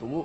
2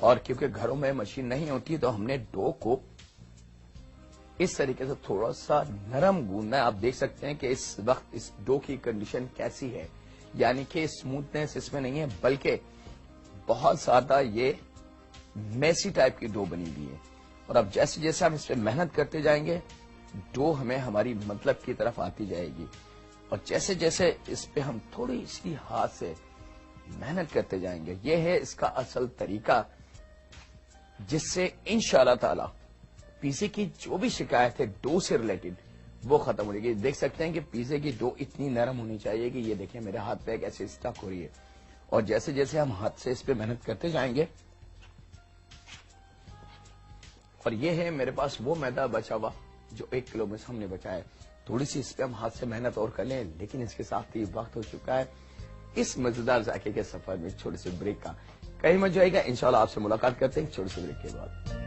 اور کیونکہ گھروں میں مشین نہیں ہوتی تو ہم نے ڈو کو اس طریقے سے تھوڑا سا نرم گوندنا ہے. آپ دیکھ سکتے ہیں کہ اس وقت اس ڈو کی کنڈیشن کیسی ہے, یعنی کہ اسموتھنس اس میں نہیں ہے بلکہ بہت زیادہ یہ میسی ٹائپ کی ڈو بنی ہوئی ہے. اور اب جیسے جیسے ہم اس پہ محنت کرتے جائیں گے ڈو ہمیں ہماری مطلب کی طرف آتی جائے گی, اور جیسے جیسے اس پہ ہم تھوڑی سی ہاتھ سے محنت کرتے جائیں گے, یہ ہے اس کا اصل طریقہ جس سے انشاءاللہ تعالی پیزے کی جو بھی شکایت ہے ڈو سے ریلیٹڈ وہ ختم ہو جائے گی. دیکھ سکتے ہیں کہ پیزے کی ڈو اتنی نرم ہونی چاہیے کہ یہ دیکھیں میرے ہاتھ پہ ایسے اسٹک ہو رہی ہے, اور جیسے جیسے ہم ہاتھ سے اس پہ محنت کرتے جائیں گے, اور یہ ہے میرے پاس وہ میدا بچا ہوا جو 1 کلو میں سے ہم نے بچایا ہے. تھوڑی سی اس پہ ہم ہاتھ سے محنت اور کر لیں, لیکن اس کے ساتھ ہی وقت ہو چکا ہے اس مزیدار ذائقے کے سفر میں چھوٹے سے بریک کا. کہیں مت جائے گا, انشاءاللہ آپ سے ملاقات کرتے ہیں چھوٹے سے بریک کے بعد.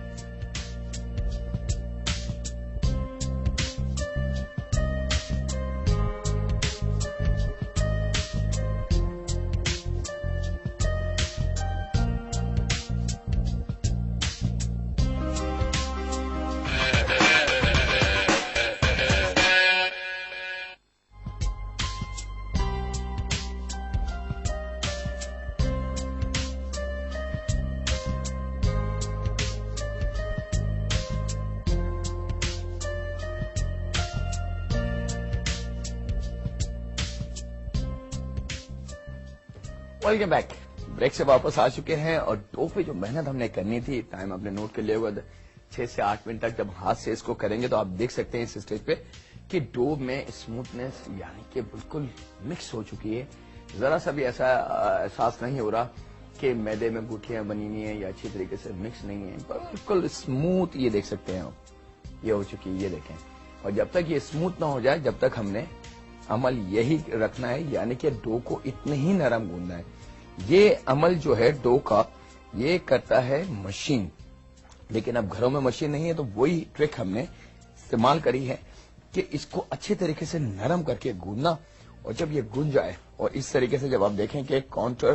Welcome back. بریک سے واپس آ چکے ہیں, اور ڈو پہ جو محنت ہم نے کرنی تھی, ٹائم آپ نے نوٹ کر لیا ہوگا 6 سے 8 منٹ تک جب ہاتھ سے اس کو کریں گے تو آپ دیکھ سکتے ہیں اس اسٹیج پہ کہ ڈو میں اسموتھنس یعنی کہ بالکل مکس ہو چکی ہے. ذرا سا بھی ایسا احساس نہیں ہو رہا کہ میدے میں گٹھیاں بنی ہوئی ہیں یا اچھی طریقے سے مکس نہیں ہے, بالکل اسموتھ یہ دیکھ سکتے ہیں آپ, یہ ہو چکی ہے, یہ دیکھیں. اور جب تک یہ اسموتھ نہ ہو جائے جب تک ہم نے عمل یہی رکھنا ہے, یعنی کہ ڈو کو اتنے ہی نرم گوندنا ہے. یہ عمل جو ہے ڈو کا یہ کرتا ہے مشین, لیکن اب گھروں میں مشین نہیں ہے تو وہی ٹرک ہم نے استعمال کری ہے کہ اس کو اچھے طریقے سے نرم کر کے گوندنا, اور جب یہ گون جائے اور اس طریقے سے جب آپ دیکھیں کہ کاؤنٹر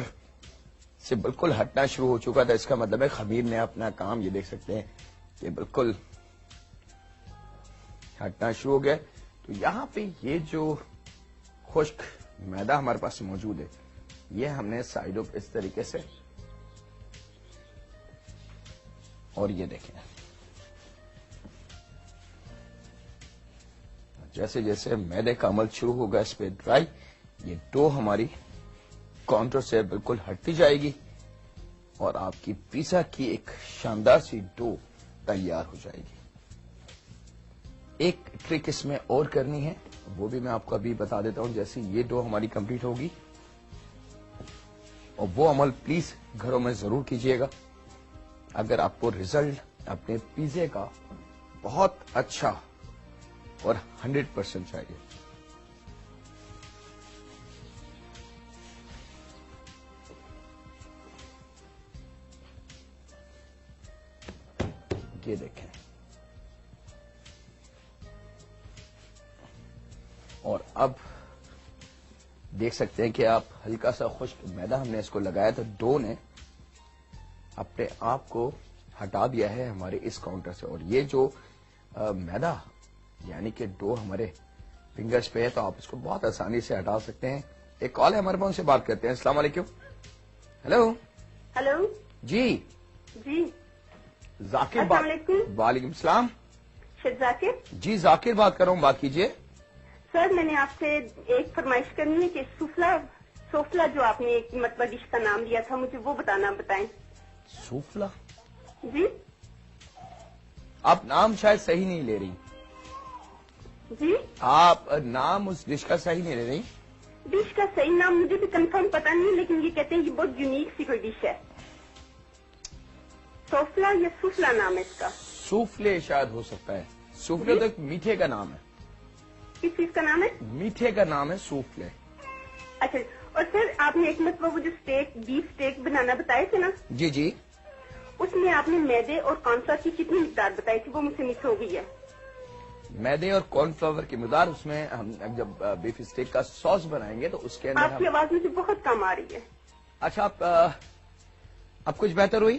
سے بالکل ہٹنا شروع ہو چکا تھا, اس کا مطلب ہے خمیر نے اپنا کام, یہ دیکھ سکتے ہیں کہ بالکل ہٹنا شروع ہو گیا. تو یہاں پہ یہ جو خشک میدا ہمارے پاس موجود ہے یہ ہم نے سائڈوں پہ اس طریقے سے, اور یہ دیکھیں جیسے جیسے میدے کا عمل شروع ہوگا اس پہ ڈرائی, یہ ڈو ہماری کاؤنٹر سے بالکل ہٹتی جائے گی اور آپ کی پیزا کی ایک شاندار سی ڈو تیار ہو جائے گی. ایک ٹرک اس میں اور کرنی ہے, وہ بھی میں آپ کو ابھی بتا دیتا ہوں. جیسے یہ ڈو ہماری کمپلیٹ ہوگی, اور وہ عمل پلیز گھروں میں ضرور کیجیے گا اگر آپ کو ریزلٹ اپنے پیزے کا بہت اچھا اور 100% چاہیے. یہ دیکھیں, اور اب دیکھ سکتے ہیں کہ آپ ہلکا سا خشک میدا ہم نے اس کو لگایا تو ڈو نے اپنے آپ کو ہٹا دیا ہے ہمارے اس کاؤنٹر سے. اور یہ جو میدا یعنی کہ ڈو ہمارے فنگرز پہ ہے تو آپ اس کو بہت آسانی سے ہٹا سکتے ہیں. ایک کال ہے ہمارے پاس, ان سے بات کرتے ہیں. السلام علیکم. ہیلو. ہلو. جی جی ذاکر السلام علیکم. وعلیکم السلام. شیخ ذاکر. جی ذاکر بات کر رہا ہوں, بات کیجیے. سر میں نے آپ سے ایک فرمائش کرنی ہے کہ سوفلا جو آپ نے ایک مرتبہ ڈش کا نام لیا تھا مجھے وہ بتائیں. سوفلا؟ جی آپ نام شاید صحیح نہیں لے رہی. جی آپ نام اس ڈش کا صحیح نہیں لے رہی. ڈش کا صحیح نام مجھے بھی کنفرم پتا نہیں, لیکن یہ کہتے ہیں کہ بہت یونیک سی کوئی ڈش ہے. سوفلا یا سوفلا نام ہے اس کا. سوفلے شاید ہو سکتا ہے. سوفلے تو ایک میٹھے کا نام ہے. کس چیز کا نام ہے؟ میٹھے کا نام ہے سوفلے. اچھا, اور سر آپ نے ایک مرتبہ وہ جو بیف اسٹیک بنانا بتائے تھے نا, جی جی, اس میں آپ نے میدے اور کارن فلاور کی کتنی مقدار بتائی تھی, وہ مجھ سے مس ہو گئی ہے. میدے اور کارن فلاور کی مقدار, اس میں ہم جب بیف اسٹیک کا سوس بنائیں گے تو اس کے اندر آپ کی آواز مجھے بہت کم آ رہی ہے. اچھا, اب کچھ بہتر ہوئی؟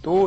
2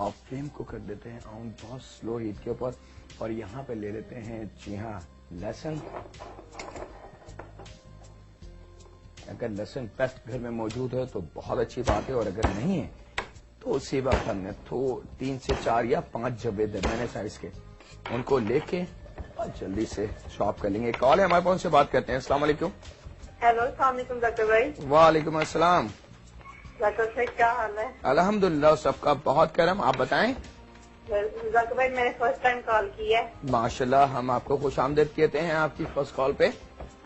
اور فلیم کو کر دیتے ہیں آن بہت سلو ہیٹ کے اوپر. اور یہاں پہ لے لیتے ہیں جی ہاں لہسن. اگر لہسن پیسٹ گھر میں موجود ہے تو بہت اچھی بات ہے, اور اگر نہیں ہے تو اسی وقت ہم نے 3 سے 4 یا 5 جبے درمیانے سائز کے ان کو لے کے اور جلدی سے چاپ کر لیں گے. کال ہے ہمارے پاس, سے بات کرتے ہیں. السلام علیکم. ہیلو السلام علیکم ڈاکٹر بھائی. وعلیکم السلام. ڈاکٹر صاحب کیا حال ہے؟ الحمدللہ سب کا بہت کرم. آپ بتائیں. ڈاکٹر بھائی میں نے فرسٹ ٹائم کال کی ہے. ماشاءاللہ, ہم آپ کو خوش آمدید کہتے ہیں آپ کی فرسٹ کال پہ.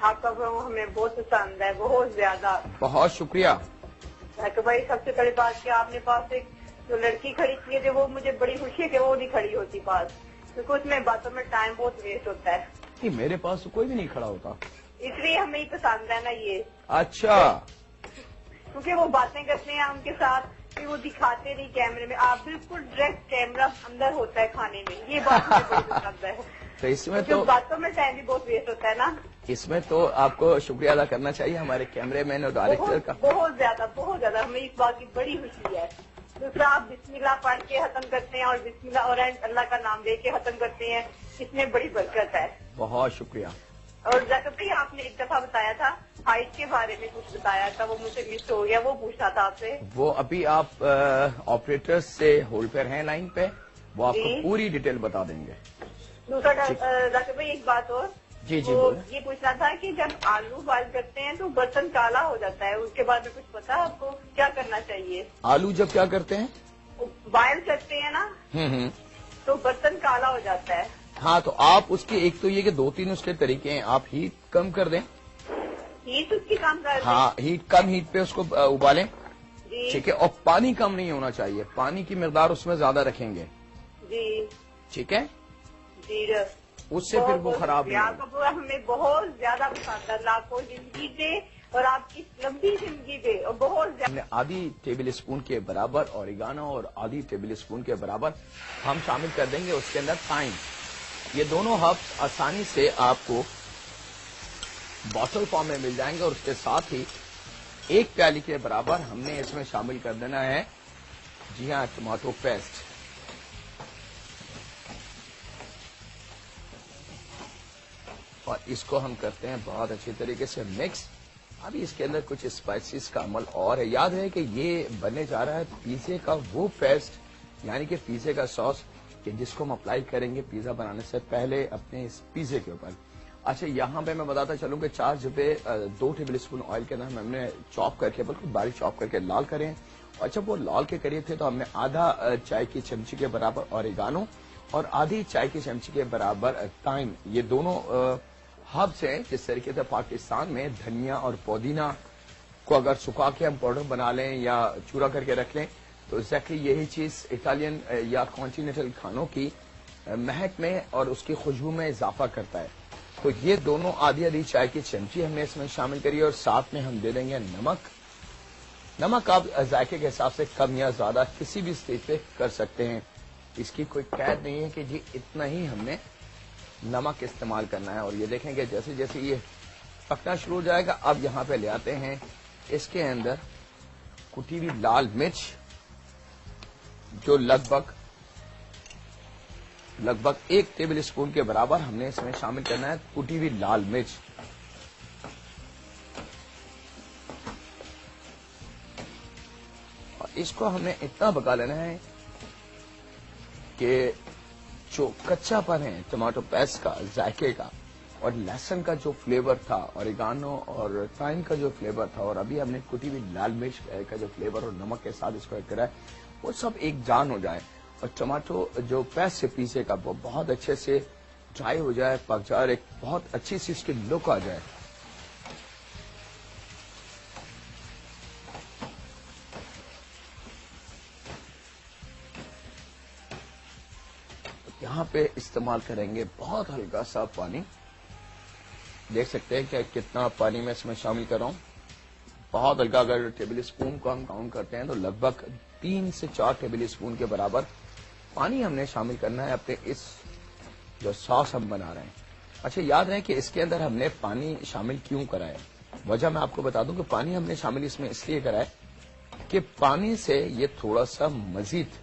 آپ کا پروگرام ہمیں بہت پسند ہے, بہت زیادہ. بہت شکریہ. ڈاکٹر بھائی سب سے بڑی بات کہ آپ نے پاس ایک جو لڑکی کھڑی کی ہے وہ مجھے بڑی خوشی ہے کہ وہ نہیں کھڑی ہوتی پاس, کیونکہ اس میں باتوں میں ٹائم بہت ویسٹ ہوتا ہے. نہیں, میرے پاس تو کوئی بھی نہیں کھڑا ہوتا. اس لیے ہمیں ہی پسند ہے نا یہ. اچھا. کیونکہ وہ باتیں کرتے ہیں ان کے ساتھ, پھر وہ دکھاتے نہیں کیمرے میں, آپ بالکل ڈائریکٹ کیمرہ اندر ہوتا ہے کھانے میں, یہ بات مجھے بڑی پسند ہے. تو اس میں تو باتوں میں ٹائم بھی بہت ویسٹ ہوتا ہے نا. اس میں تو آپ کو شکریہ ادا کرنا چاہیے ہمارے کیمرے مین اور ڈائریکٹر کا. بہت زیادہ ہمیں اس بات کی بڑی خوشی ہے. دوسرا آپ بسم اللہ پڑھ کے ختم کرتے ہیں اور بسم اللہ اور اللہ کا نام لے کے ختم کرتے ہیں, اس میں بڑی برکت ہے. بہت شکریہ. اور ڈاکٹر بھائی آپ نے ایک دفعہ بتایا تھا ہائٹ کے بارے میں, کچھ بتایا تھا وہ مجھے مس ہو گیا, وہ پوچھنا تھا آپ سے. وہ ابھی آپ آپریٹر سے ہولڈ پر ہیں لائن پہ, وہ آپ کو پوری ڈیٹیل بتا دیں گے. دوسرا ڈاکٹر بھائی ایک بات اور, جی وہ یہ پوچھنا تھا کہ جب آلو بوائل کرتے ہیں تو برتن کالا ہو جاتا ہے, اس کے بارے میں کچھ پتا آپ کو, کیا کرنا چاہیے؟ آلو جب کیا کرتے ہیں بوائل کرتے ہیں نا تو برتن کالا ہو جاتا ہے. ہاں, تو آپ اس کی ایک تو یہ کہ 2-3 اس کے طریقے ہیں. آپ ہیٹ کم کر دیں. ہیٹ اس کی کام کر دیں. ہاں, کم ہیٹ پہ اس کو ابالیں. جی ٹھیک ہے, اور پانی کم نہیں ہونا چاہیے, پانی کی مقدار اس میں زیادہ رکھیں گے. جی ٹھیک ہے, جی. اس سے پھر وہ خراب نہیں آپ کا پروگرام ہمیں بہت زیادہ پسند ہے. اللہ کو زندگی دے اور آپ کی لمبی زندگی دے, اور بہت زیادہ. ہم نے آدھی ٹیبل اسپون کے برابر اوریگانو اور آدھی ٹیبل اسپون کے برابر ہم شامل کر دیں گے اس کے اندر تھائم. یہ دونوں ہربس آسانی سے آپ کو باٹل فارم میں مل جائیں گے, اور اس کے ساتھ ہی 1 پیالی کے برابر ہم نے اس میں شامل کر دینا ہے جی ہاں ٹماٹو پیسٹ. اور اس کو ہم کرتے ہیں بہت اچھی طریقے سے مکس. ابھی اس کے اندر کچھ اسپائسیز کا عمل اور ہے. یاد ہے کہ یہ بننے جا رہا ہے پیزے کا وہ پیسٹ, یعنی کہ پیزے کا سوس کہ جس کو ہم اپلائی کریں گے پیزا بنانے سے پہلے اپنے اس پیزے کے اوپر. اچھا, یہاں پہ میں بتاتا چلوں کہ 4 جبے 2 ٹیبل اسپون آئل کے اندر ہم نے چاپ کر کے بالکل باریک چاپ کر کے لال کریں. اور جب وہ لال کے قریب تھے تو ہم نے آدھا چائے کی چمچی کے برابر اوریگانو اور آدھی چائے کی چمچی کے برابر تھائم, یہ دونوں ہربس ہیں. جس طریقے سے پاکستان میں دھنیا اور پودینہ کو اگر سکھا کے ہم پاؤڈر بنا لیں یا چورا کر کے رکھ لیں تو ایگزیکٹلی یہی چیز اٹالین یا کانٹیننٹل کھانوں کی مہک میں اور اس کی خوشبو میں اضافہ کرتا ہے. تو یہ دونوں آدھی چائے کی چمچی ہم نے اس میں شامل کری, اور ساتھ میں ہم دے دیں گے نمک. نمک آپ ذائقے کے حساب سے کم یا زیادہ کسی بھی اسٹیج پہ کر سکتے ہیں, اس کی کوئی قید نہیں ہے کہ جی اتنا ہی ہم نے نمک استعمال کرنا ہے. اور یہ دیکھیں کہ جیسے جیسے یہ پکنا شروع ہو جائے گا, اب یہاں پہ لے آتے ہیں اس کے اندر کٹی ہوئی لال مرچ جو لگ بھگ 1 ٹیبل اسپون کے برابر ہم نے اس میں شامل کرنا ہے کٹی ہوئی لال مرچ. اور اس کو ہم نے اتنا پکا لینا ہے کہ جو کچا پن ہے ٹماٹو پیسٹ کا ذائقے کا اور لہسن کا جو فلیور تھا, اوریگانو اور تھائم کا جو فلیور تھا, اور ابھی ہم نے کٹی ہوئی لال مرچ کا جو فلیور اور نمک کے ساتھ اس کو ایڈ کرا ہے, وہ سب ایک جان ہو جائے اور ٹماٹو جو پیسٹ سے پیسے کا وہ بہت اچھے سے ڈرائی ہو جائے, پک جائے, اور ایک بہت اچھی سی اس کی لک آ جائے. یہاں پہ استعمال کریں گے بہت ہلکا سا پانی. دیکھ سکتے ہیں کہ کتنا پانی میں اس میں شامل کر رہا ہوں, بہت ہلکا. اگر ٹیبل اسپون کو ہم کاؤنٹ کرتے ہیں تو لگ بھگ 3 سے 4 ٹیبل اسپون کے برابر پانی ہم نے شامل کرنا ہے اپنے اس جو ساس ہم بنا رہے ہیں. اچھا, یاد رہے کہ اس کے اندر ہم نے پانی شامل کیوں کرا ہے. وجہ میں آپ کو بتا دوں کہ پانی ہم نے شامل اس میں اس لیے کرا ہے کہ پانی سے یہ تھوڑا سا مزید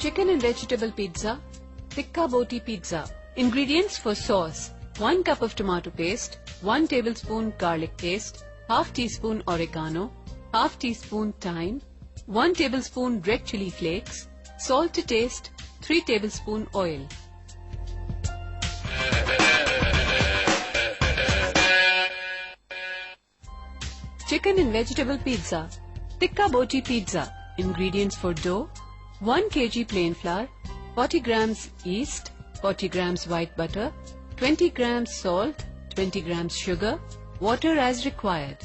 Chicken and vegetable pizza, tikka boti pizza. Ingredients for sauce: 1 cup of tomato paste, 1 tablespoon garlic paste, half teaspoon oregano, half teaspoon thyme, 1 tablespoon red chili flakes, salt to taste, 3 tablespoon oil. Chicken and vegetable pizza, tikka boti pizza. Ingredients for dough: 1 kg plain flour, 40 grams yeast, 40 grams white butter, 20 grams salt, 20 grams sugar, water as required.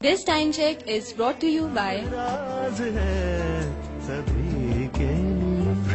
This time check is brought to you by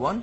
1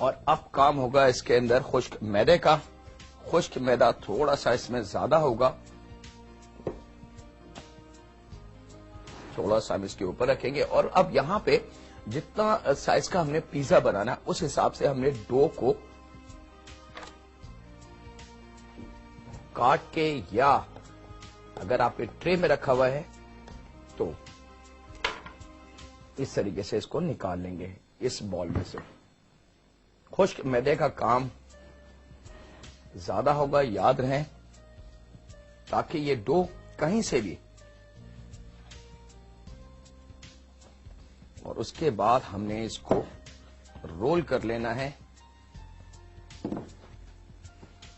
اور اب کام ہوگا اس کے اندر خشک میدے کا. خشک میدا تھوڑا سا اس میں زیادہ ہوگا, تھوڑا سا ہم اس کے اوپر رکھیں گے. اور اب یہاں پہ جتنا سائز کا ہم نے پیزا بنانا اس حساب سے ہم نے ڈو کو کاٹ کے, یا اگر آپ نے ٹرے میں رکھا ہوا ہے تو اس طریقے سے اس کو نکال لیں گے اس بال میں سے. خشک میدے کا کام زیادہ ہوگا, یاد رہیں, تاکہ یہ ڈو کہیں سے بھی. اور اس کے بعد ہم نے اس کو رول کر لینا ہے.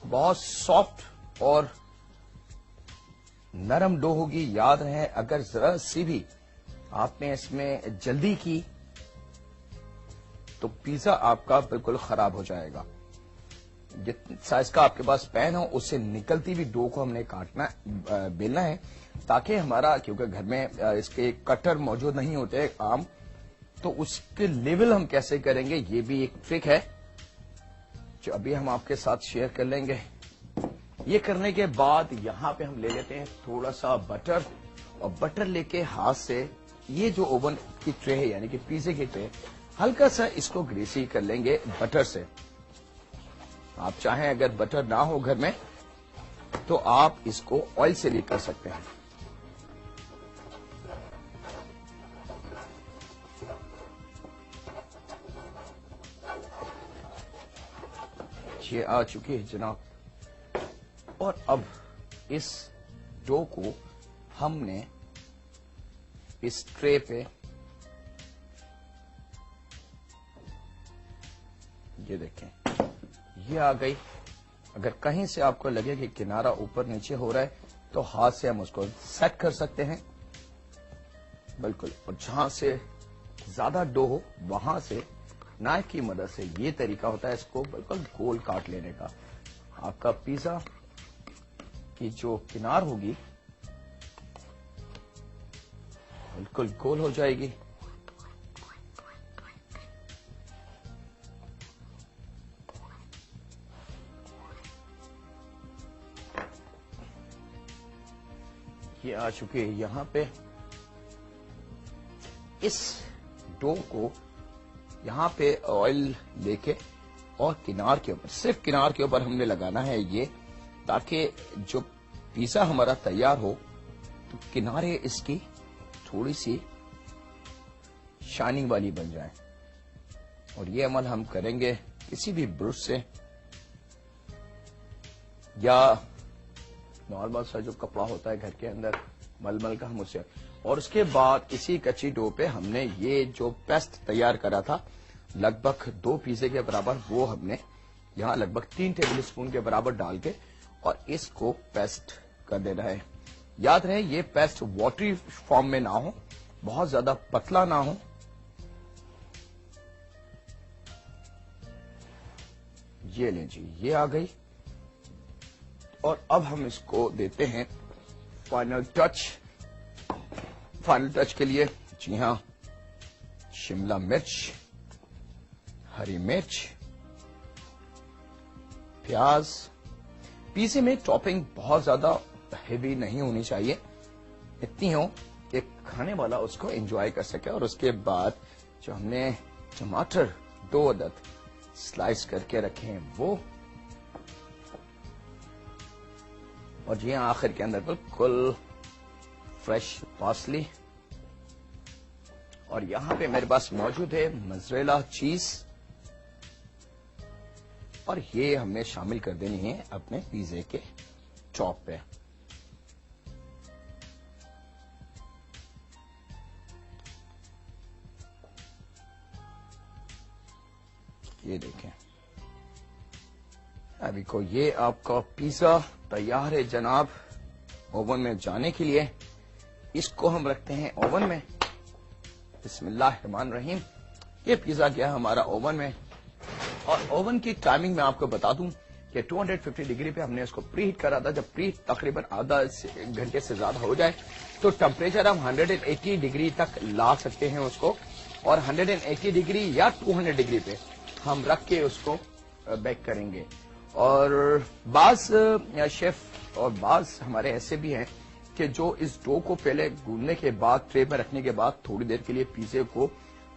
بہت سافٹ اور نرم ڈو ہوگی. یاد رہے اگر ذرا سی بھی آپ نے اس میں جلدی کی تو پیزا آپ کا بالکل خراب ہو جائے گا. جتنے سائز کا آپ کے پاس پین ہو اس سے نکلتی بھی ڈو کو ہم نے کاٹنا بیلنا ہے, تاکہ ہمارا, کیونکہ گھر میں اس کے کٹر موجود نہیں ہوتے عام, تو اس کے لیول ہم کیسے کریں گے یہ بھی ایک ٹرک ہے جو ابھی ہم آپ کے ساتھ شیئر کر لیں گے. یہ کرنے کے بعد یہاں پہ ہم لے لیتے ہیں تھوڑا سا بٹر, اور بٹر لے کے ہاتھ سے یہ جو اوون کی ٹرے ہے یعنی کہ پیزے کی ٹرے, ہلکا سا اس کو گریسی کر لیں گے بٹر سے. آپ چاہیں اگر بٹر نہ ہو گھر میں تو آپ اس کو آئل سے بھی کر سکتے ہیں. یہ آ چکی ہے جناب. اور اب اس ڈو کو ہم نے اس ٹرے پہ, یہ دیکھیں یہ آ گئی. اگر کہیں سے آپ کو لگے کہ کنارہ اوپر نیچے ہو رہا ہے تو ہاتھ سے ہم اس کو سیٹ کر سکتے ہیں بالکل. اور جہاں سے زیادہ ڈو ہو وہاں سے نائف کی مدد سے, یہ طریقہ ہوتا ہے اس کو بالکل گول کاٹ لینے کا. آپ کا پیزا کی جو کنار ہوگی بالکل گول ہو جائے گی. یہ آ چکی ہے یہاں پہ. اس ڈو کو یہاں پہ آئل لے کے اور کنار کے اوپر, صرف کنار کے اوپر ہم نے لگانا ہے یہ, تاکہ جو پیزا ہمارا تیار ہو تو کنارے اس کی تھوڑی سی شائننگ والی بن جائیں. اور یہ عمل ہم کریں گے کسی بھی برش سے یا نارمل سا جو کپڑا ہوتا ہے گھر کے اندر ململ کا, ہم اسے. اور اس کے بعد اسی کچی ڈو پہ ہم نے یہ جو پیسٹ تیار کرا تھا لگ بھگ 2 پیزے کے برابر, وہ ہم نے یہاں لگ بھگ 3 ٹیبل اسپون کے برابر ڈال کے اور اس کو پیسٹ کر دینا ہے. یاد رہے یہ پیسٹ واٹری فارم میں نہ ہو, بہت زیادہ پتلا نہ ہو. یہ لیں جی, یہ آ گئی. اور اب ہم اس کو دیتے ہیں فائنل ٹچ. فائنل ٹچ کے لیے جی ہاں شملہ مرچ, ہری مرچ, پیاز. پیزے میں ٹاپنگ بہت زیادہ ہیوی نہیں ہونی چاہیے, اتنی ہو ایک کھانے والا اس کو انجوائے کر سکے. اور اس کے بعد جو ہم نے ٹماٹر 2 عدد سلائس کر کے رکھے ہیں وہ, اور یہ آخر کے اندر بالکل فریش پارسلی. اور یہاں پہ میرے پاس موجود ہے موزریلا چیز, اور یہ ہم نے شامل کر دینی ہے اپنے پیزے کے چاپ پہ. یہ دیکھیں ابھی کو یہ آپ کا پیزا تیار ہے جناب اوون میں جانے کے لیے. اس کو ہم رکھتے ہیں اوون میں. بسم اللہ الرحمن الرحیم. یہ پیزا گیا ہمارا اوون میں, اور اوون کی ٹائمنگ میں آپ کو بتا دوں کہ 250 ڈگری پہ ہم نے اس کو پری ہیٹ کرا تھا. جب پری ہیٹ تقریباً آدھا گھنٹے سے زیادہ ہو جائے تو ٹمپریچر ہم 180 ڈگری تک لا سکتے ہیں اس کو, اور 180 ڈگری یا 200 ڈگری پہ ہم رکھ کے اس کو بیک کریں گے. اور بعض شیف اور بعض ہمارے ایسے بھی ہیں کہ جو اس ڈو کو پہلے گوندنے کے بعد ٹرے میں رکھنے کے بعد تھوڑی دیر کے لیے پیزے کو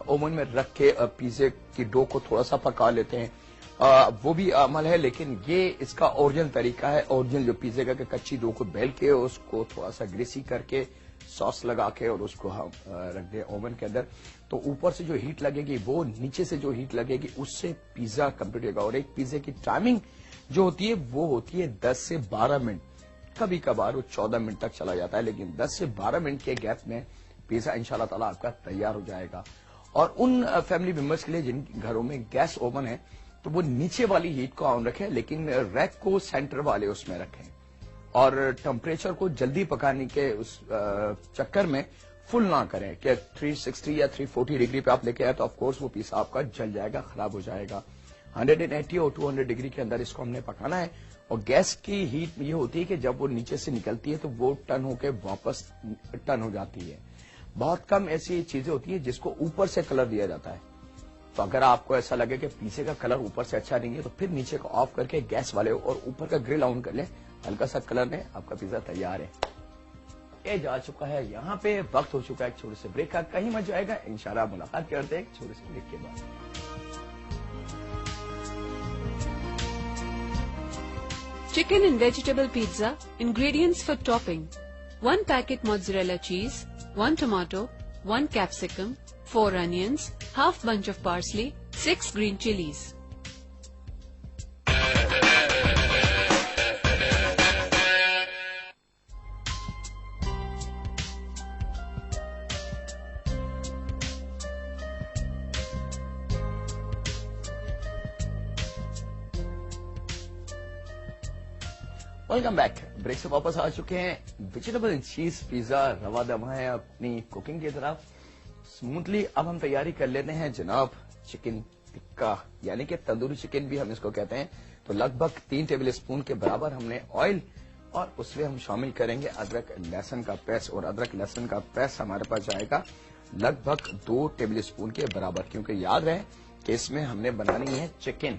اوون میں رکھ کے پیزے کی ڈو کو تھوڑا سا پکا لیتے ہیں. وہ بھی عمل ہے, لیکن یہ اس کا اوریجنل طریقہ ہے. اوریجنل جو پیزے کا کہ کچی ڈو کو بیل کے اس کو تھوڑا سا گریسی کر کے ساس لگا کے اور اس کو ہم رکھ دیں اوون کے اندر, تو اوپر سے جو ہیٹ لگے گی وہ نیچے سے جو ہیٹ لگے گی اس سے پیزا کمپلیٹ ہوگا. اور ایک پیزے کی ٹائمنگ جو ہوتی ہے وہ ہوتی ہے 10 سے 12 منٹ, کبھی کبھار وہ 14 منٹ تک چلا جاتا ہے, لیکن 10 سے 12 منٹ کے گیپ میں پیزا انشاءاللہ تعالی آپ کا تیار ہو جائے گا. اور ان فیملی ممبرس کے لیے جن گھروں میں گیس اوون ہے تو وہ نیچے والی ہیٹ کو آن رکھیں, لیکن ریک کو سینٹر والے اس میں رکھیں, اور ٹمپریچر کو جلدی پکانے کے اس چکر میں فل نہ کریں کہ 360 یا 340 ڈگری پہ آپ لے کے آئے تو آف کورس وہ پیزا آپ کا جل جائے گا, خراب ہو جائے گا. 180 اور 200 ڈگری کے اندر اس کو ہم نے پکانا ہے. اور گیس کی ہیٹ یہ ہوتی ہے کہ جب وہ نیچے سے نکلتی ہے تو وہ ٹرن ہو کے واپس ٹرن ہو جاتی ہے. بہت کم ایسی چیزیں ہوتی ہیں جس کو اوپر سے کلر دیا جاتا ہے. تو اگر آپ کو ایسا لگے کہ پیزے کا کلر اوپر سے اچھا نہیں ہے تو پھر نیچے کو آف کر کے گیس والے اور اوپر کا گرل آن کر لیں, ہلکا سا کلر لیں, آپ کا پیزا تیار ہے. یہ جا چکا ہے یہاں پہ, وقت ہو چکا ہے ایک چھوٹے سے بریک کا, کہیں مت جائے گا, انشاءاللہ ملاقات کرتے ہیں ایک چھوٹے سے بریک کے بعد. Chicken and vegetable pizza. Ingredients for topping: 1 packet mozzarella cheese, 1 tomato, 1 capsicum, 4 onions, half bunch of parsley, 6 green chilies. Welcome back. Break سے واپس آ چکے ہیں. ویجیٹیبل چیز پیزا روا دوا ہے اپنی کوکنگ کی طرف اسموتھلی. اب ہم تیاری کر لیتے ہیں جناب چکن ٹکا, یعنی کہ تندوری چکن بھی ہم اس کو کہتے ہیں. تو لگ بھگ 3 ٹیبل اسپون کے برابر ہم نے آئل, اور اس میں ہم شامل کریں گے ادرک لہسن کا پیسٹ, اور ادرک لہسن کا پیسٹ ہمارے پاس جائے گا لگ بھگ 2 ٹیبل اسپون کے برابر, کیونکہ یاد رہے کہ اس میں ہم نے بنانی ہے چکن.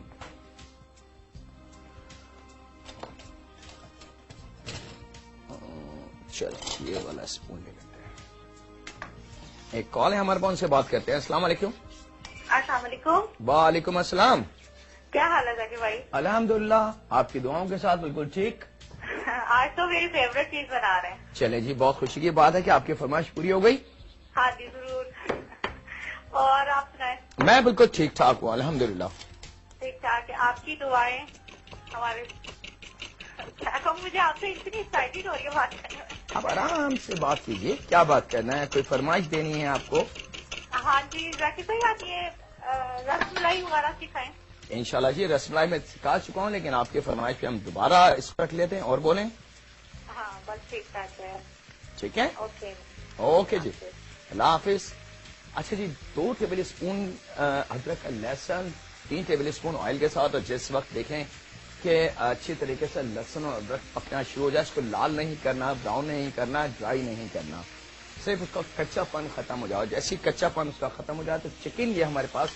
چلو یہ والا اسپون لے لیتے ہیں. ایک کال ہے ہمارے پاس, ان سے بات کرتے ہیں. السلام علیکم. السلام علیکم. وعلیکم السلام. کیا حال ہے ذاکر بھائی؟ الحمدللہ, آپ کی دعاؤں کے ساتھ بالکل ٹھیک. آج تو میری فیوریٹ چیز بنا رہے ہیں. چلیں جی, بہت خوشی کی بات ہے کہ آپ کی فرمائش پوری ہو گئی. ہاں جی ضرور. اور آپ سنائیں؟ میں بالکل ٹھیک ٹھاک ہوں الحمدللہ. ٹھیک ٹھاک ہے, آپ کی دعائیں ہمارے. مجھے آپ سے اتنی ایکسائٹیڈ ہو رہی ہے بات کرنے میں. آپ آرام سے بات کیجیے, کیا بات کرنا ہے, کوئی فرمائش دینی ہے آپ کو؟ ہاں جی ذاکر بھائی, آپ یہ رس ملائی وغیرہ سکھائیں. انشاءاللہ جی, رس ملائی میں سکھا چکا ہوں, لیکن آپ کی فرمائش پہ ہم دوبارہ اس کو رکھ لیتے ہیں. اور بولیں. ہاں بس ٹھیک ٹھاک ہے. ٹھیک ہے, اوکے اوکے جی, اللہ حافظ. اچھا جی, 2 ٹیبل اسپون ادرک لہسن 3 ٹیبل اسپون آئل کے ساتھ, اور جس وقت دیکھیں کہ اچھی طریقے سے لہسن اور ادرک پکنا شروع ہو جائے, اس کو لال نہیں کرنا, براؤن نہیں کرنا, ڈرائی نہیں کرنا, صرف اس کا کچا پن ختم ہو جائے. جیسے کچا پن اس کا ختم ہو جائے تو چکن یہ ہمارے پاس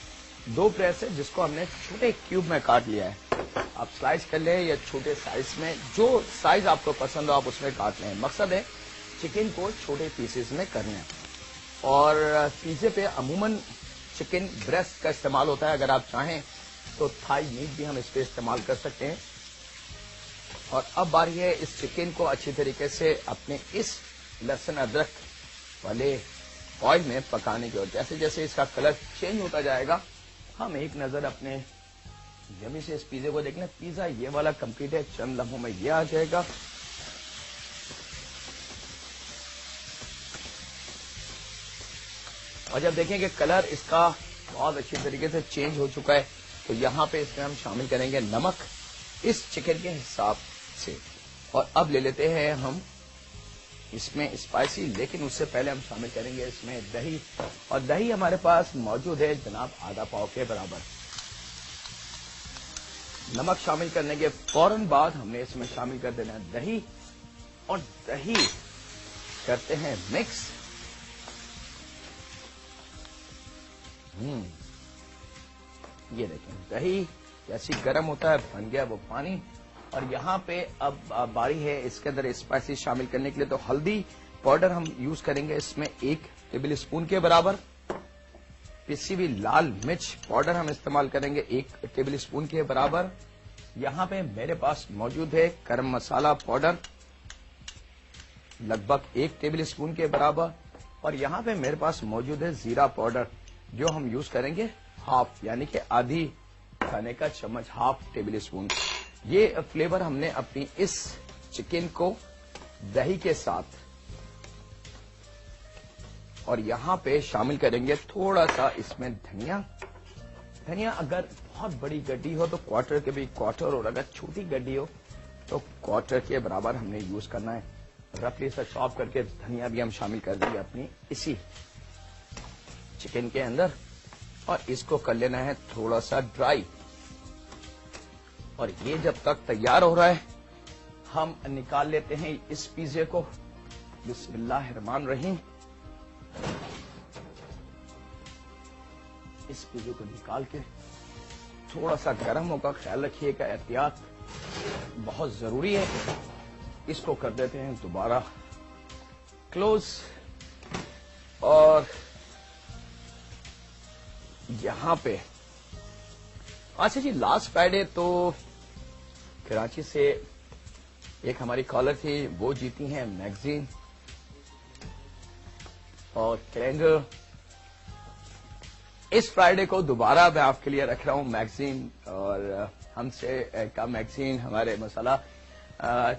2 پریس ہے جس کو ہم نے چھوٹے کیوب میں کاٹ لیا ہے. آپ سلائس کر لیں یا چھوٹے سائز میں, جو سائز آپ کو پسند ہو آپ اس میں کاٹ لیں. مقصد ہے چکن کو چھوٹے پیسز میں کرنا ہے. اور پیزے پہ عموماً چکن بریسٹ کا استعمال ہوتا ہے, اگر آپ چاہیں تو تھائی میٹ بھی ہم اس پہ استعمال کر سکتے ہیں. اور اب باری ہے اس چکن کو اچھی طریقے سے اپنے اس لہسن ادرک والے آئل میں پکانے کی. اور جیسے جیسے اس کا کلر چینج ہوتا جائے گا ہم ایک نظر اپنے یمی سے اس پیزے کو دیکھ لیں. پیزا یہ والا کمپلیٹ ہے, چند لمحوں میں یہ آ جائے گا. اور جب دیکھیں کہ کلر اس کا بہت اچھی طریقے سے چینج ہو چکا ہے تو یہاں پہ اس میں ہم شامل کریں گے نمک اس چکن کے حساب سے. اور اب لے لیتے ہیں ہم اس میں اسپائسی, لیکن اس سے پہلے ہم شامل کریں گے اس میں دہی. اور دہی ہمارے پاس موجود ہے جناب آدھا پاؤ کے برابر. نمک شامل کرنے کے فوراً بعد ہم نے اس میں شامل کر دینا ہے دہی, اور دہی کرتے ہیں مکس. یہ دیکھیں دہی جیسی گرم ہوتا ہے بن گیا وہ پانی. اور یہاں پہ اب باری ہے اس کے اندر اسپائسی شامل کرنے کے لیے. تو ہلدی پاؤڈر ہم یوز کریں گے اس میں 1 ٹیبل اسپون کے برابر. پسی ہوئی لال مرچ پاؤڈر ہم استعمال کریں گے 1 ٹیبل اسپون کے برابر. یہاں پہ میرے پاس موجود ہے گرم مسالہ پاؤڈر لگ بھگ 1 ٹیبل اسپون کے برابر. اور یہاں پہ میرے پاس موجود ہے زیرہ پاؤڈر جو ہم یوز کریں گے ہاف یعنی کہ آدھی کھانے کا چمچ ہاف ٹیبل اسپون. یہ فلیور ہم نے اپنی اس چکن کو دہی کے ساتھ اور یہاں پہ شامل کریں گے تھوڑا سا اس میں دھنیا. اگر بہت بڑی گڈی ہو تو کوارٹر کے بھی کوارٹر اور اگر چھوٹی گڈی ہو تو کوارٹر کے برابر ہم نے یوز کرنا ہے. رفلی سا چاپ کر کے دھنیا بھی ہم شامل کر دیں گے اپنی اسی چکن کے اندر اور اس کو کر لینا ہے تھوڑا سا ڈرائی. اور یہ جب تک تیار ہو رہا ہے ہم نکال لیتے ہیں اس پیزے کو. بسم اللہ الرحمن الرحیم. اس پیزے کو نکال کے تھوڑا سا گرم ہوگا خیال رکھیے گا احتیاط بہت ضروری ہے. اس کو کر دیتے ہیں دوبارہ کلوز. اور یہاں پہ اچھا جی لاسٹ فرائیڈے تو کراچی سے ایک ہماری کالر تھی وہ جیتی ہیں میگزین اور کیلنڈر. اس فرائیڈے کو دوبارہ میں آپ کے لیے رکھ رہا ہوں میگزین اور ہم سے کا میگزین ہمارے مسالہ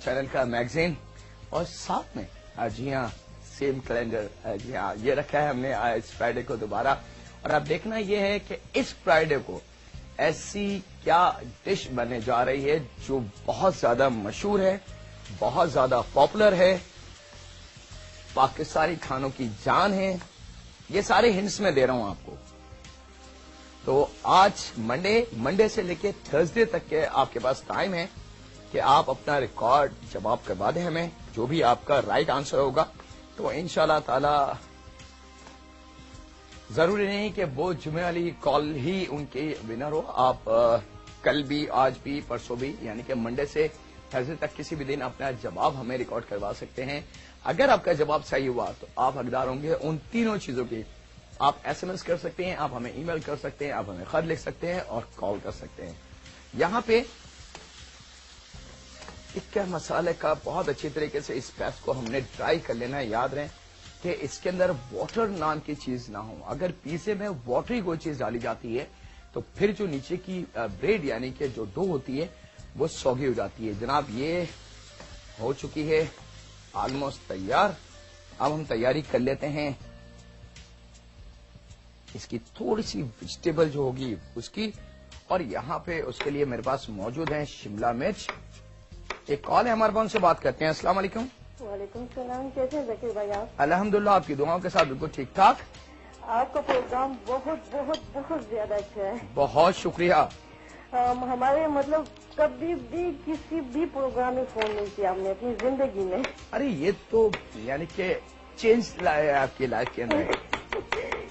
چینل کا میگزین اور ساتھ میں جی ہاں سیم کیلنڈر جی ہاں یہ رکھا ہے ہم نے اس فرائیڈے کو دوبارہ. اور اب دیکھنا یہ ہے کہ اس فرائیڈے کو ایسی کیا ڈش بننے جا رہی ہے جو بہت زیادہ مشہور ہے بہت زیادہ پاپولر ہے پاکستانی کھانوں کی جان ہے. یہ سارے ہنٹس میں دے رہا ہوں آپ کو. تو آج منڈے سے لے کے تھرسڈے تک کے آپ کے پاس ٹائم ہے کہ آپ اپنا ریکارڈ جواب کروا دیں ہمیں جو بھی آپ کا رائٹ آنسر ہوگا. تو انشاءاللہ تعالی ضروری نہیں کہ وہ جمعے والی کال ہی ان کی ونر ہو. آپ کل بھی آج بھی پرسوں بھی یعنی کہ منڈے سے تھرسڈے تک کسی بھی دن اپنا جواب ہمیں ریکارڈ کروا سکتے ہیں. اگر آپ کا جواب صحیح ہوا تو آپ حقدار ہوں گے ان تینوں چیزوں کی. آپ ایس ایم ایس کر سکتے ہیں آپ ہمیں ای میل کر سکتے ہیں آپ ہمیں خط لکھ سکتے ہیں اور کال کر سکتے ہیں. یہاں پہ ٹکہ مسالے کا بہت اچھی طریقے سے اس پیسٹ کو ہم نے ڈرائی کر لینا ہے. یاد رہیں کہ اس کے اندر واٹر نام کی چیز نہ ہو. اگر پیزے میں واٹری کوئی چیز ڈالی جاتی ہے تو پھر جو نیچے کی بریڈ یعنی کہ جو ڈو ہوتی ہے وہ سوگی ہو جاتی ہے. جناب یہ ہو چکی ہے آلموسٹ تیار. اب ہم تیاری کر لیتے ہیں اس کی تھوڑی سی ویجیٹیبل جو ہوگی اس کی. اور یہاں پہ اس کے لیے میرے پاس موجود ہیں شملہ مرچ. ایک کال ہے ہمارے پاس ان سے بات کرتے ہیں. السلام علیکم. وعلیکم السلام. کیسے ہیں ذکیر بھائی آپ؟ الحمدللہ آپ کی دعاؤں کے ساتھ بالکل ٹھیک ٹھاک. آپ کا پروگرام بہت بہت بہت زیادہ اچھا ہے. بہت شکریہ. ہمارے مطلب کبھی بھی کسی بھی پروگرام میں فون نہیں کیا ہم نے اپنی زندگی میں. ارے یہ تو یعنی کہ چینج لایا ہے آپ کی لائف کے اندر.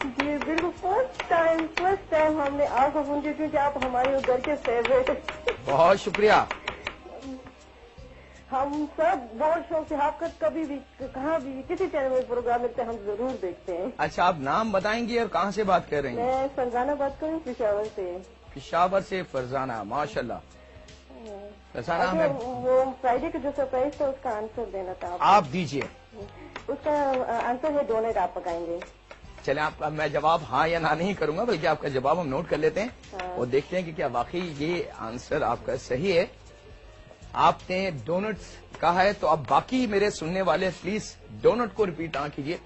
جی بالکل فرسٹ ٹائم ہم نے آپ کو فون کیا کیونکہ آپ ہمارے گھر کے فیوریٹ. بہت شکریہ. ہم سب بہت شوق سے آپ کا کبھی بھی کہاں بھی کسی چینل میں پروگرام ملتے ہم ضرور دیکھتے ہیں. اچھا آپ نام بتائیں گے اور کہاں سے بات کر رہی ہیں؟ میں فرزانہ بات کروں پشاور سے. پشاور سے فرزانہ ماشاء اللہ. فرزانہ اچھا، ہمیں وہ فرائیڈے کا جو سرپرائز تھا اس کا آنسر دینا تھا. آپ دیجئے. اس کا آنسر ہے ڈونٹ آپ پکائیں گے. چلیں آپ کا میں جواب ہاں یا نہ نہیں کروں گا بلکہ آپ کا جواب ہم نوٹ کر لیتے ہیں اور دیکھتے ہیں کہ کیا واقعی یہ آنسر آپ کا صحیح ہے. آپ نے ڈونٹس کہا ہے تو اب باقی میرے سننے والے پلیز ڈونٹ کو ریپیٹ نہ کیجیے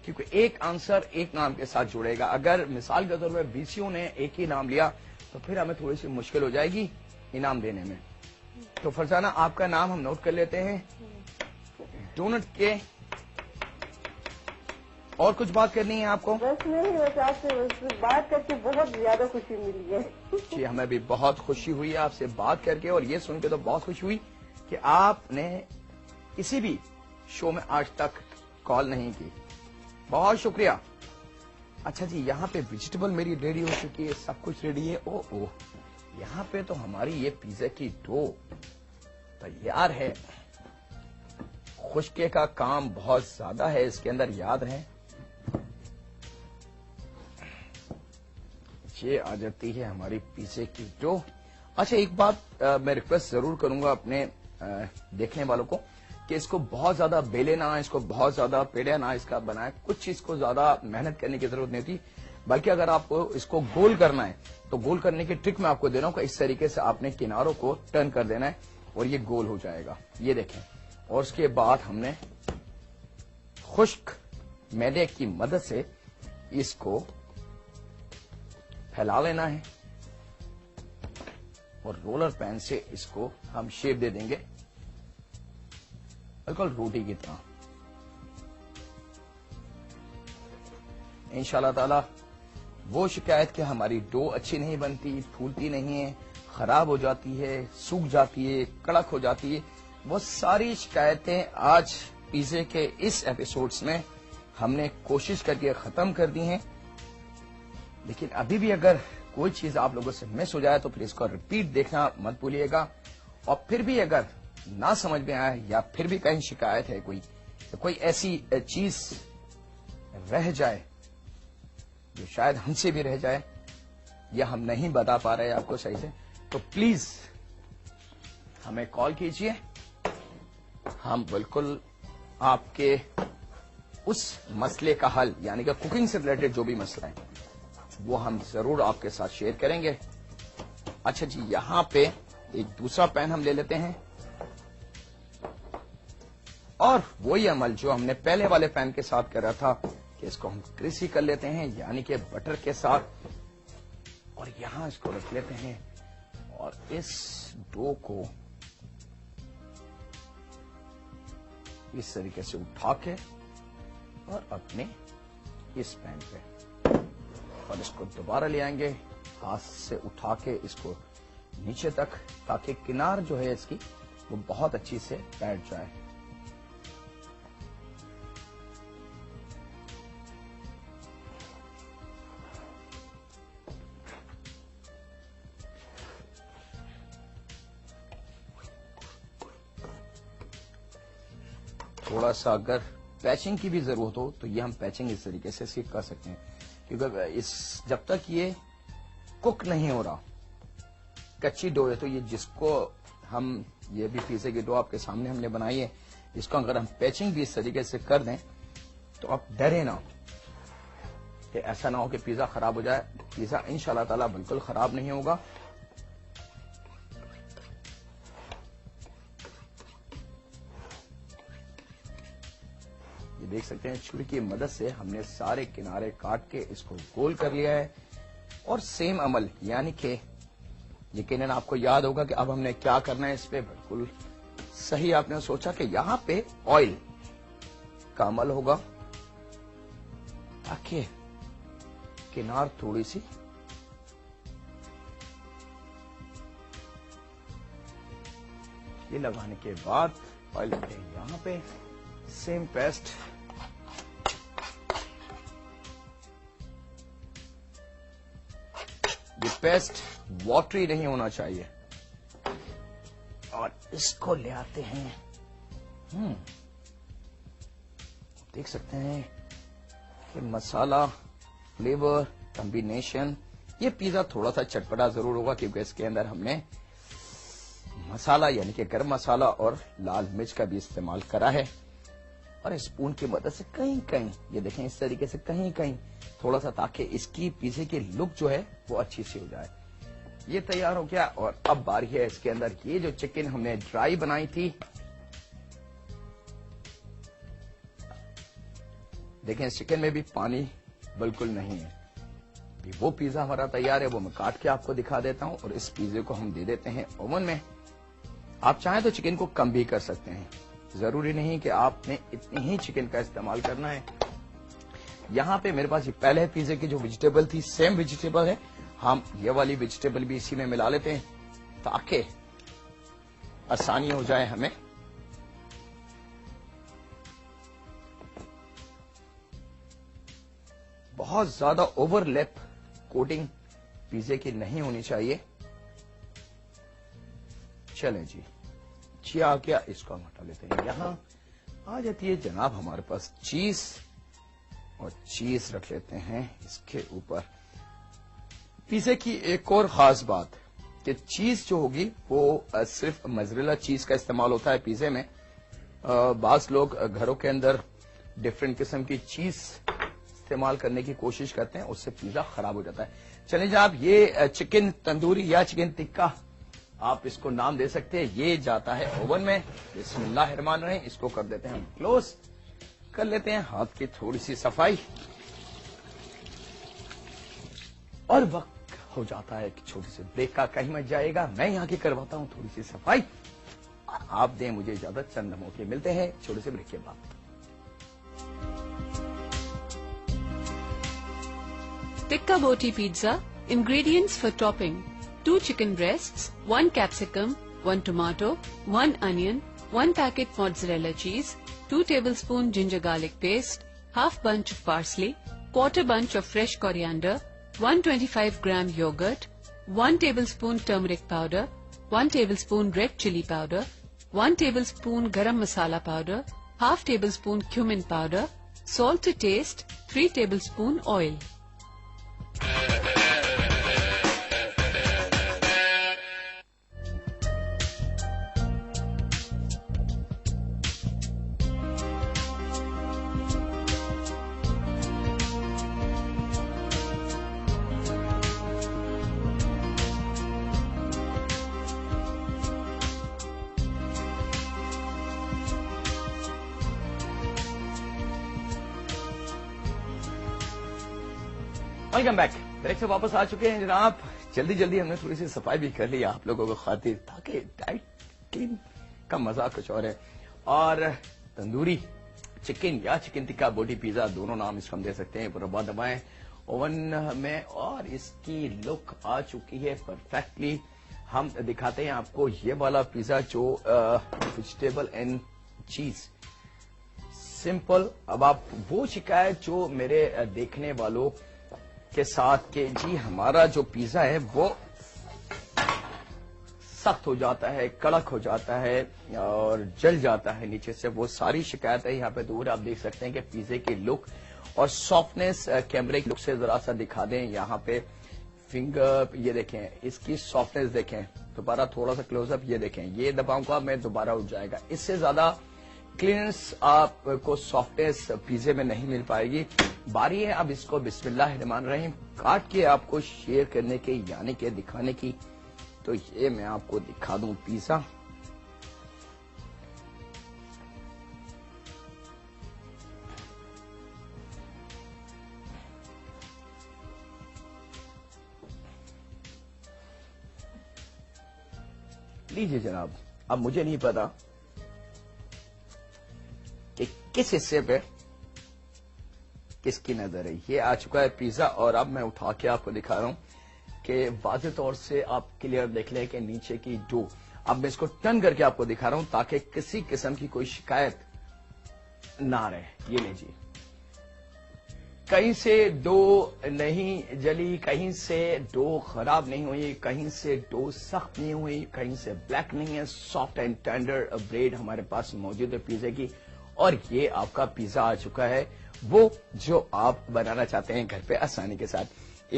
کیونکہ ایک آنسر ایک نام کے ساتھ جڑے گا. اگر مثال کے طور پر بیسیوں نے ایک ہی نام لیا تو پھر ہمیں تھوڑی سی مشکل ہو جائے گی انعام دینے میں. تو فرزانہ آپ کا نام ہم نوٹ کر لیتے ہیں. ڈونٹ کے اور کچھ بات کرنی ہے آپ کو؟ بس نہیں بس آپ سے بات کر کے بہت زیادہ خوشی ملی ہے. جی ہمیں بھی بہت خوشی ہوئی آپ سے بات کر کے اور یہ سن کے تو بہت خوشی ہوئی کہ آپ نے کسی بھی شو میں آج تک کال نہیں کی. بہت شکریہ. اچھا جی، یہاں پہ ویجیٹیبل میری ریڈی ہو چکی ہے، سب کچھ ریڈی ہے. او یہاں پہ تو ہماری یہ پیزا کی ڈو تیار ہے. خشکے کا کام بہت زیادہ ہے اس کے اندر، یاد رہے. یہ آ جاتی ہے ہماری پیزے کی ڈو. اچھا ایک بات میں ریکویسٹ ضرور کروں گا اپنے دیکھنے والوں کو کہ اس کو بہت زیادہ بیلے نہ، اس کو بہت زیادہ پیڑیا نہ اس کا بنائے. کچھ چیز کو زیادہ محنت کرنے کی ضرورت نہیں تھی، بلکہ اگر آپ کو اس کو گول کرنا ہے تو گول کرنے کی ٹرک میں آپ کو دے رہا ہوں کہ اس طریقے سے آپ نے کناروں کو ٹرن کر دینا ہے اور یہ گول ہو جائے گا. یہ دیکھیں. اور اس کے بعد ہم نے خشک میدے کی مدد سے اس کو پھیلا لینا ہے اور رولر پین سے اس کو ہم شیپ دے دیں گے بالکل روٹی کی طرح. انشاءاللہ تعالی وہ شکایت کہ ہماری ڈو اچھی نہیں بنتی، پھولتی نہیں ہے، خراب ہو جاتی ہے، سوکھ جاتی ہے، کڑک ہو جاتی ہے، وہ ساری شکایتیں آج پیزے کے اس ایپیسوڈز میں ہم نے کوشش کر کے ختم کر دی ہیں. لیکن ابھی بھی اگر کوئی چیز آپ لوگوں سے مس ہو جائے تو پھر اس کو ریپیٹ دیکھنا مت بھولیے گا. اور پھر بھی اگر نہ سمجھ میں آئے یا پھر بھی کہیں شکایت ہے کوئی ایسی چیز رہ جائے جو شاید ہم سے بھی رہ جائے یا ہم نہیں بتا پا رہے آپ کو صحیح سے، تو پلیز ہمیں کال کیجئے. ہم بالکل آپ کے اس مسئلے کا حل، یعنی کہ کوکنگ سے ریلیٹڈ جو بھی مسئلہ ہے وہ ہم ضرور آپ کے ساتھ شیئر کریں گے. اچھا جی، یہاں پہ ایک دوسرا پین ہم لے لیتے ہیں اور وہی عمل جو ہم نے پہلے والے پین کے ساتھ کرا تھا کہ اس کو ہم کریسی کر لیتے ہیں، یعنی کہ بٹر کے ساتھ. اور یہاں اس کو رکھ لیتے ہیں اور اس ڈو کو اس طریقے سے اٹھا کے اور اپنے اس پین پہ اور اس کو دوبارہ لے آئیں گے ہاتھ سے اٹھا کے اس کو نیچے تک، تاکہ کنار جو ہے اس کی وہ بہت اچھی سے بیٹھ جائے. تھوڑا سا اگر پیچنگ کی بھی ضرورت ہو تو یہ ہم پیچنگ اس طریقے سے سیکھ کر سکتے ہیں، کیونکہ جب تک یہ کک نہیں ہو رہا، کچی ڈو ہے، تو یہ جس کو ہم یہ بھی پیزے کی ڈو آپ کے سامنے ہم نے بنائی ہے، اس کو اگر ہم پیچنگ بھی اس طریقے سے کر دیں تو آپ ڈرے نہ کہ ایسا نہ ہو کہ پیزا خراب ہو جائے. پیزا انشاءاللہ تعالی بالکل خراب نہیں ہوگا. یہ دیکھ سکتے ہیں چھری کی مدد سے ہم نے سارے کنارے کاٹ کے اس کو گول کر لیا ہے. اور سیم عمل، یعنی کہ یقیناً آپ کو یاد ہوگا کہ اب ہم نے کیا کرنا ہے. اس پہ بالکل صحیح آپ نے سوچا کہ یہاں پہ آئل کا عمل ہوگا تاکہ کنار تھوڑی سی یہ لگانے کے بعد آئل یہاں پہ سیم پیسٹ یہ پیسٹ واٹری نہیں ہونا چاہیے. اور اس کو لے آتے ہیں، دیکھ سکتے ہیں کہ مسالہ فلیور کمبینیشن، یہ پیزا تھوڑا سا چٹپٹا ضرور ہوگا کیونکہ اس کے اندر ہم نے مسالہ یعنی کہ گرم مسالہ اور لال مرچ کا بھی استعمال کرا ہے. اور اسپون کی مدد سے کہیں یہ دیکھیں اس طریقے سے کہیں تھوڑا سا، تاکہ اس کی پیزے کی لک جو ہے وہ اچھی سی ہو جائے. یہ تیار ہو گیا اور اب باری ہے اس کے اندر یہ جو چکن ہم نے ڈرائی بنائی تھی، دیکھیں اس چکن میں بھی پانی بالکل نہیں ہے. وہ پیزا ہمارا تیار ہے، وہ میں کاٹ کے آپ کو دکھا دیتا ہوں. اور اس پیزے کو ہم دے دیتے ہیں اوون میں. آپ چاہیں تو چکن کو کم بھی کر سکتے ہیں، ضروری نہیں کہ آپ نے اتنی ہی چکن کا استعمال کرنا ہے. یہاں پہ میرے پاس یہ پہلے پیزے کی جو ویجیٹیبل تھی سیم ویجیٹیبل ہے، ہم یہ والی ویجیٹیبل بھی اسی میں ملا لیتے ہیں تاکہ آسانی ہو جائے ہمیں. بہت زیادہ اوور لیپ کوٹنگ پیزے کی نہیں ہونی چاہیے. چلیں جی آ گیا, اس کو ہم ہٹا لیتے ہیں. یہاں آ جاتی ہے جناب ہمارے پاس چیز, اور چیز رکھ لیتے ہیں اس کے اوپر. پیزے کی ایک اور خاص بات کہ چیز جو ہوگی وہ صرف موزریلا چیز کا استعمال ہوتا ہے پیزے میں. بعض لوگ گھروں کے اندر ڈفرینٹ قسم کی چیز استعمال کرنے کی کوشش کرتے ہیں, اس سے پیزا خراب ہو جاتا ہے. چلیں جناب, یہ چکن تندوری یا چکن ٹکا آپ اس کو نام دے سکتے ہیں, یہ جاتا ہے اوون میں. بسم اللہ الرحمن الرحیم. اس کو کر دیتے ہیں ہم کلوز, کر لیتے ہیں ہاتھ کی تھوڑی سی صفائی, اور وقت ہو جاتا ہے ایک چھوٹی سی بریک کا. کہیں مت جائے گا, میں یہاں کی کرواتا ہوں تھوڑی سی صفائی, اور آپ دیں مجھے اجازت. چند لمحوں کے ملتے ہیں چھوٹے سے بریک کے بعد. Tikka Boti Pizza. Ingredients for topping: 2 chicken breasts, 1 capsicum, 1 tomato, 1 onion, 1 packet mozzarella cheese, 2 tablespoon ginger garlic paste, half bunch of parsley, quarter bunch of fresh coriander, 125 gram yogurt, 1 tablespoon turmeric powder, 1 tablespoon red chili powder, 1 tablespoon garam masala powder, half tablespoon cumin powder, salt to taste, 3 tablespoon oil. Welcome back. Break سے واپس آ چکے ہیں جناب. جلدی ہم نے تھوڑی سی صفائی بھی کر لی آپ لوگوں کو خاطر, تاکہ ڈائٹ کلین کا مزہ کچھ اور ہے. اور تندوری چکن یا چکن ٹکا بوٹی پیزا, دونوں نام اس کو ہم دے سکتے ہیں. پورا دبائیں اوون میں, اور اس کی لک آ چکی ہے پرفیکٹلی. ہم دکھاتے ہیں آپ کو یہ والا پیزا جو ویجیٹیبل اینڈ چیز سمپل. اب آپ وہ شکایت جو میرے دیکھنے والوں کے ساتھ کہ جی ہمارا جو پیزا ہے وہ سخت ہو جاتا ہے, کڑک ہو جاتا ہے اور جل جاتا ہے نیچے سے, وہ ساری شکایتیں یہاں پہ دور. آپ دیکھ سکتے ہیں کہ پیزے کی لک اور سافٹنیس کیمرے کی لک سے ذرا سا دکھا دیں. یہاں پہ فنگر یہ دیکھیں, اس کی سافٹنیس دیکھیں. دوبارہ تھوڑا سا کلوز اپ یہ دیکھیں, یہ دباؤں گا میں دوبارہ اٹھ جائے گا. اس سے زیادہ کلینس آپ کو سافٹنیس پیزے میں نہیں مل پائے گی. باری ہے اب اس کو بسم اللہ الرحمن الرحیم کاٹ کے آپ کو شیئر کرنے کے, یعنی کہ دکھانے کی. تو یہ میں آپ کو دکھا دوں پیزا. لیجیے جناب, اب مجھے نہیں پتا کہ کس حصے پہ کس کی نظر ہے. یہ آ چکا ہے پیزا, اور اب میں اٹھا کے آپ کو دکھا رہا ہوں کہ واضح طور سے آپ کلیئر دیکھ لیں کہ نیچے کی ڈو. اب میں اس کو ٹرن کر کے آپ کو دکھا رہا ہوں تاکہ کسی قسم کی کوئی شکایت نہ رہے. یہ لیجیے, کہیں سے ڈو نہیں جلی, کہیں سے ڈو خراب نہیں ہوئی, کہیں سے ڈو سخت نہیں ہوئی, کہیں سے بلیک نہیں ہے. سافٹ اینڈ ٹینڈر بریڈ ہمارے پاس موجود ہے پیزے کی, اور یہ آپ کا پیزا آ چکا ہے, وہ جو آپ بنانا چاہتے ہیں گھر پہ آسانی کے ساتھ.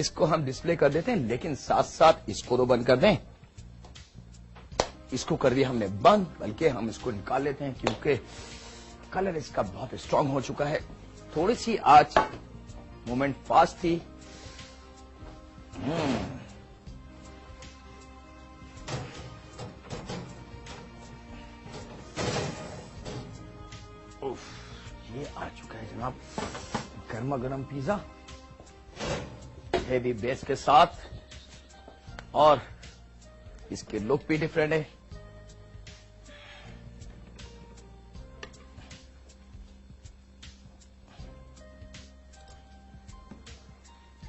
اس کو ہم ڈسپلے کر دیتے ہیں, لیکن ساتھ ساتھ اس کو تو بند کر دیں. اس کو کر دیا ہم نے بند, بلکہ ہم اس کو نکال لیتے ہیں کیونکہ کلر اس کا بہت اسٹرانگ ہو چکا ہے. تھوڑی سی آج مومنٹ فاسٹ تھی. یہ آ چکا ہے جناب گرما گرم پیزا ہیوی بیس کے ساتھ, اور اس کی لک بھی ڈفرینٹ ہے.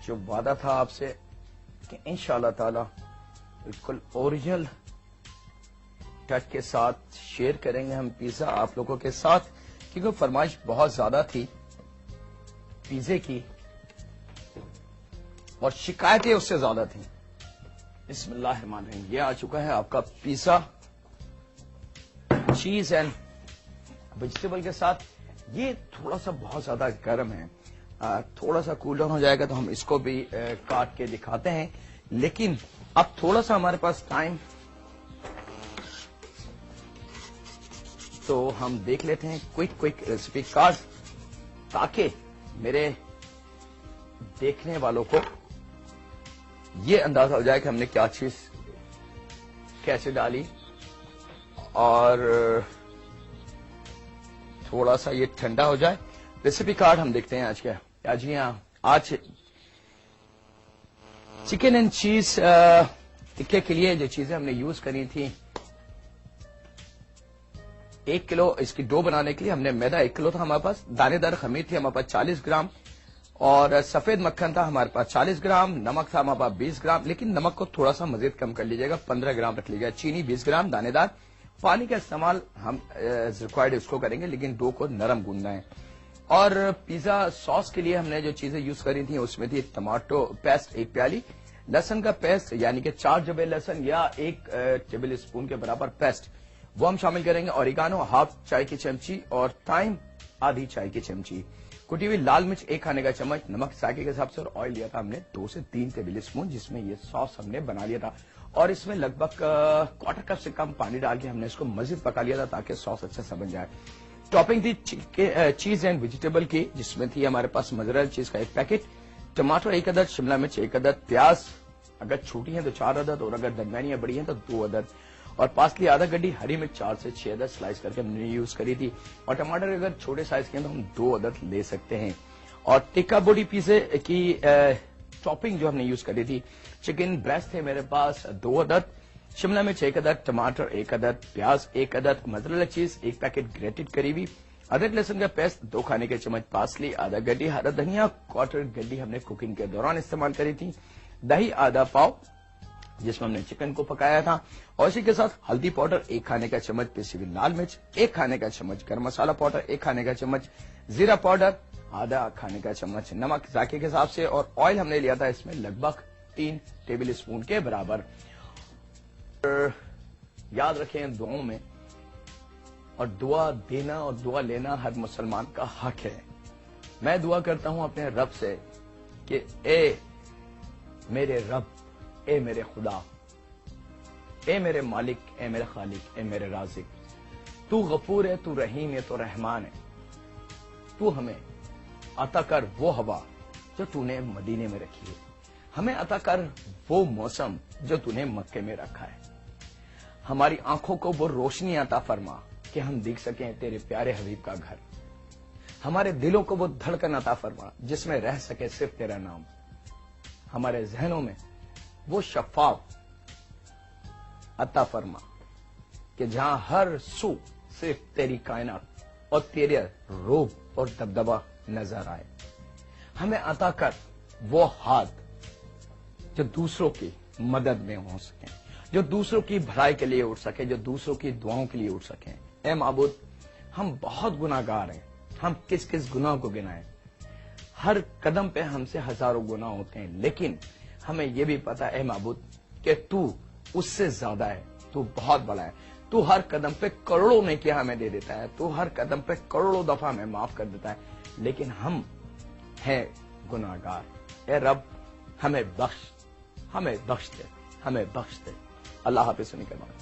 جو وعدہ تھا آپ سے کہ انشاءاللہ تعالی بالکل اوریجنل ٹچ کے ساتھ شیئر کریں گے ہم پیزا آپ لوگوں کے ساتھ, کیونکہ فرمائش بہت زیادہ تھی پیزے کی. اور شکایتیں اس سے زیادہ تھیں. بسم اللہ الرحمن الرحیم. یہ آ چکا ہے آپ کا پیزا چیز اینڈ ویجیٹیبل کے ساتھ. یہ تھوڑا سا بہت زیادہ گرم ہے, تھوڑا سا کول ڈاؤن ہو جائے گا تو ہم اس کو بھی کاٹ کے دکھاتے ہیں. لیکن اب تھوڑا سا ہمارے پاس ٹائم, تو ہم دیکھ لیتے ہیں کوئک ریسیپی کارڈ, تاکہ میرے دیکھنے والوں کو یہ اندازہ ہو جائے کہ ہم نے کیا چیز کیسے ڈالی. اور تھوڑا سا یہ ٹھنڈا ہو جائے. ریسیپی کارڈ ہم دیکھتے ہیں آج کیا. جی ہاں, آج چکن اینڈ چیز ٹکے کے لیے جو چیزیں ہم نے یوز کری تھی, 1 کلو اس کی ڈو بنانے کے لیے ہم نے میدا 1 کلو تھا ہمارے پاس, دانے دار خمیر تھی ہمارے پاس 40 گرام, اور سفید مکھن تھا ہمارے پاس 40 گرام, نمک تھا ہمارے پاس 20 گرام, لیکن نمک کو تھوڑا سا مزید کم کر لیجیے گا, 15 گرام رکھ لیجیے گا, چینی 20 گرام, دانے دار. پانی کا استعمال ہم ریکوائرڈ اس کو کریں گے, لیکن ڈو کو نرم گوندنا ہے. اور پیزا ساس کے لیے ہم نے جو چیزیں یوز کری تھیں اس میں تھی ٹماٹو پیسٹ 1 پیالی, لہسن کا پیسٹ یعنی کہ 4 جبے لہسن یا 1 ٹیبل اسپون کے برابر پیسٹ وہ ہم شامل کریں گے, اوریگانو ½ چائے کی چمچی, اور تھائم ½ چائے کی چمچی, کٹی ہوئی لال مرچ 1 کھانے کا چمچ, نمک ذائقے کے حساب سے, اور آئل لیا تھا ہم نے 2 سے 3 ٹیبل اسپون, جس میں یہ ساس ہم نے بنا لیا تھا. اور اس میں لگ بھگ 1/4 کپ سے کم پانی ڈال کے ہم نے اس کو مزید پکا لیا تھا تاکہ ساس اچھا سا بن جائے. ٹاپنگ تھی چیز اینڈ ویجیٹیبل کی, جس میں تھی ہمارے پاس موزریلا چیز کا 1 پیکٹ, ٹماٹر 1 عدد, شملہ مرچ 1 عدد, پیاز اگر چھوٹی ہیں تو 4 عدد, اور اگر درمیانی یا بڑی ہیں تو 2 عدد, اور پارسلی آدھا گڈی, ہری مرچ 4 سے 6 عدد سلائس کر کے ہم نے یوز کری تھی. اور ٹماٹر اگر چھوٹے سائز کے ہیں تو ہم 2 عدد لے سکتے ہیں. اور ٹکا بوٹی پیزے کی ٹاپنگ جو ہم نے یوز کری تھی, چکن بریسٹ تھے میرے پاس 2 عدد, شملہ مرچ 1 عدد, ٹماٹر 1 عدد, پیاز 1 عدد, موزریلا چیز 1 پیکٹ گریٹڈ کری ہوئی, ادرک لہسن کا پیسٹ 2 کھانے کے چمچ, پارسلی آدھا گڈی, ہرا دھنیا 1/4 گڈی ہم نے کوکنگ کے دوران استعمال کری تھی, دہی آدھا پاؤ جس میں ہم نے چکن کو پکایا تھا, اور اسی کے ساتھ ہلدی پاؤڈر 1 کھانے کا چمچ, پیسی ہوئی لال مرچ 1 کھانے کا چمچ, گرم مسالہ پاؤڈر 1 کھانے کا چمچ, زیرہ پاؤڈر آدھا کھانے کا چمچ, نمک ذائقے کے حساب سے, اور آئل ہم نے لیا تھا اس میں لگ بھگ 3 ٹیبل اسپون کے برابر. یاد رکھیں دعاؤں میں, اور دعا دینا اور دعا لینا ہر مسلمان کا حق ہے. میں دعا کرتا ہوں اپنے رب سے کہ اے میرے رب, اے میرے خدا, اے میرے مالک, اے میرے خالق, اے میرے رازق, تو غفور ہے, تو رحیم ہے, تو رحمان ہے, تو ہمیں عطا کر وہ ہوا جو تو نے مدینے میں رکھی ہے, ہمیں عطا کر وہ موسم جو تو نے مکے میں رکھا ہے, ہماری آنکھوں کو وہ روشنی عطا فرما کہ ہم دیکھ سکیں تیرے پیارے حبیب کا گھر, ہمارے دلوں کو وہ دھڑکن عطا فرما جس میں رہ سکے صرف تیرا نام, ہمارے ذہنوں میں وہ شفاف عطا فرما کہ جہاں ہر سو صرف تیری کائنات اور تیرے روب اور دبدبا نظر آئے. ہمیں عطا کر وہ ہاتھ جو دوسروں کی مدد میں ہو سکیں, جو دوسروں کی بھلائی کے لیے اٹھ سکے, جو دوسروں کی دعاؤں کے لیے اٹھ سکیں. اے معبود, ہم بہت گناہگار ہیں, ہم کس کس گناہ کو گنائیں, ہر قدم پہ ہم سے ہزاروں گناہ ہوتے ہیں, لیکن ہمیں یہ بھی پتا ہے اے معبود کہ تو اس سے زیادہ ہے, تو بہت بڑا ہے, تو ہر قدم پہ کروڑوں نے کیا ہمیں دے دیتا ہے, تو ہر قدم پہ کروڑوں دفعہ ہمیں معاف کر دیتا ہے, لیکن ہم ہیں گناہگار. اے رب ہمیں بخش, ہمیں بخش دے, ہمیں بخش دے. اللہ حافظ. سنی کے بعد